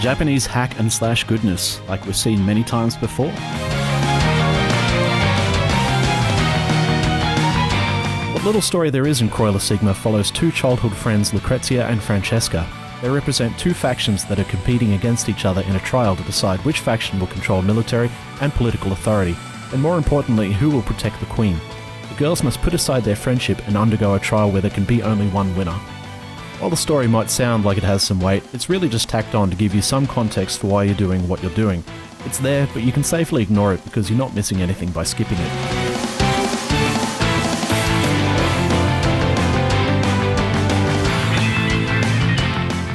Japanese hack and slash goodness, like we've seen many times before. What little story there is in Croixleur Sigma follows two childhood friends, Lucrezia and Francesca. They represent two factions that are competing against each other in a trial to decide which faction will control military and political authority, and more importantly, who will protect the Queen. The girls must put aside their friendship and undergo a trial where there can be only one winner. While the story might sound like it has some weight, it's really just tacked on to give you some context for why you're doing what you're doing. It's there, but you can safely ignore it because you're not missing anything by skipping it.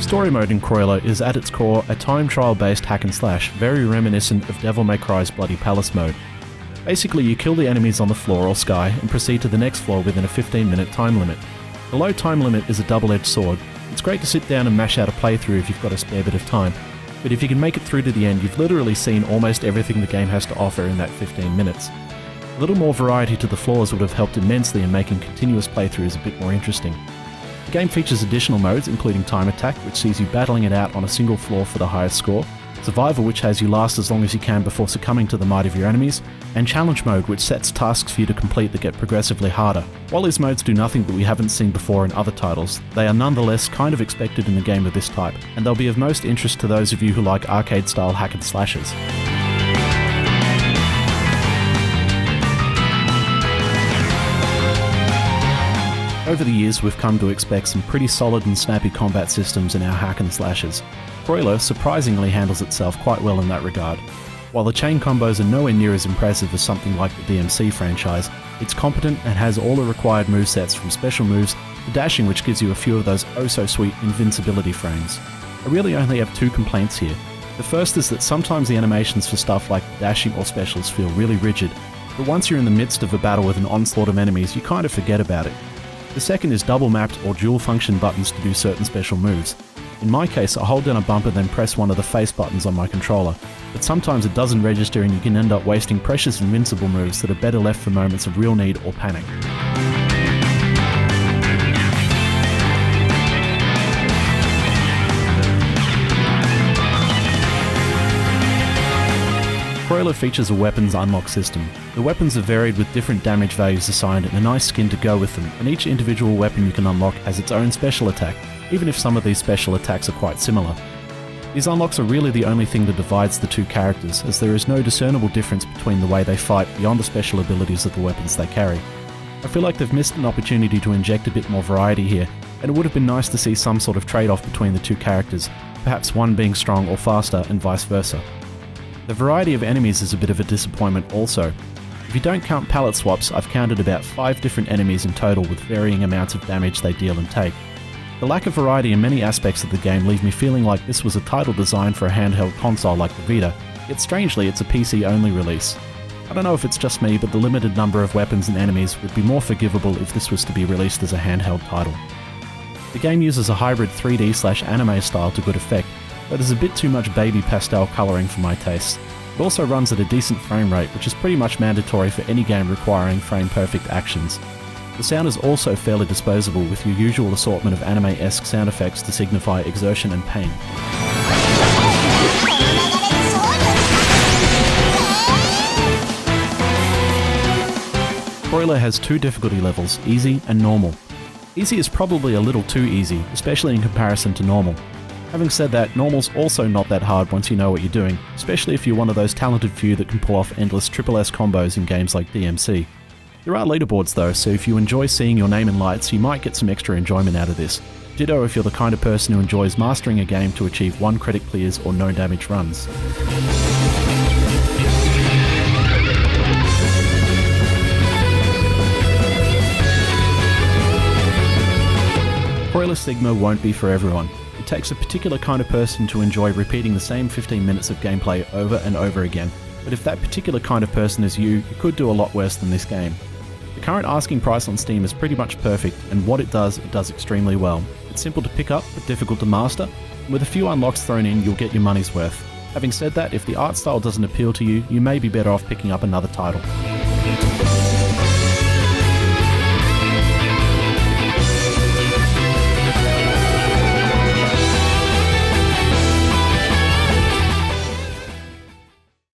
Story mode in Croixleur is at its core a time trial based hack and slash, very reminiscent of Devil May Cry's Bloody Palace mode. Basically, you kill the enemies on the floor or sky and proceed to the next floor within a 15-minute time limit. The low time limit is a double-edged sword. It's great to sit down and mash out a playthrough if you've got a spare bit of time, but if you can make it through to the end, you've literally seen almost everything the game has to offer in that 15 minutes. A little more variety to the floors would have helped immensely in making continuous playthroughs a bit more interesting. The game features additional modes, including Time Attack, which sees you battling it out on a single floor for the highest score, Survival, which has you last as long as you can before succumbing to the might of your enemies, and Challenge Mode, which sets tasks for you to complete that get progressively harder. While these modes do nothing that we haven't seen before in other titles, they are nonetheless kind of expected in a game of this type, and they'll be of most interest to those of you who like arcade-style hack and slashes. Over the years, we've come to expect some pretty solid and snappy combat systems in our hack and slashes. Croixleur surprisingly handles itself quite well in that regard. While the chain combos are nowhere near as impressive as something like the DMC franchise, it's competent and has all the required movesets from special moves to dashing, which gives you a few of those oh-so-sweet invincibility frames. I really only have two complaints here. The first is that sometimes the animations for stuff like dashing or specials feel really rigid, but once you're in the midst of a battle with an onslaught of enemies, you kind of forget about it. The second is double mapped or dual function buttons to do certain special moves. In my case, I hold down a bumper then press one of the face buttons on my controller, but sometimes it doesn't register and you can end up wasting precious invincible moves that are better left for moments of real need or panic. Croixleur features a weapons unlock system. The weapons are varied with different damage values assigned and a nice skin to go with them, and each individual weapon you can unlock has its own special attack, even if some of these special attacks are quite similar. These unlocks are really the only thing that divides the two characters, as there is no discernible difference between the way they fight beyond the special abilities of the weapons they carry. I feel like they've missed an opportunity to inject a bit more variety here, and it would have been nice to see some sort of trade-off between the two characters, perhaps one being strong or faster and vice versa. The variety of enemies is a bit of a disappointment also. If you don't count palette swaps, I've counted about 5 different enemies in total with varying amounts of damage they deal and take. The lack of variety in many aspects of the game leave me feeling like this was a title designed for a handheld console like the Vita, yet strangely it's a PC-only release. I don't know if it's just me, but the limited number of weapons and enemies would be more forgivable if this was to be released as a handheld title. The game uses a hybrid 3D/anime style to good effect, but there's a bit too much baby pastel colouring for my tastes. It also runs at a decent frame rate, which is pretty much mandatory for any game requiring frame-perfect actions. The sound is also fairly disposable, with your usual assortment of anime-esque sound effects to signify exertion and pain. Croixleur has 2 difficulty levels, easy and normal. Easy is probably a little too easy, especially in comparison to normal. Having said that, normal's also not that hard once you know what you're doing, especially if you're one of those talented few that can pull off endless SSS combos in games like DMC. There are leaderboards though, so if you enjoy seeing your name in lights, you might get some extra enjoyment out of this. Ditto if you're the kind of person who enjoys mastering a game to achieve 1 credit clears or no damage runs. Croixleur Sigma won't be for everyone. It takes a particular kind of person to enjoy repeating the same 15 minutes of gameplay over and over again, but if that particular kind of person is you, you could do a lot worse than this game. The current asking price on Steam is pretty much perfect, and what it does extremely well. It's simple to pick up, but difficult to master, and with a few unlocks thrown in, you'll get your money's worth. Having said that, if the art style doesn't appeal to you, you may be better off picking up another title.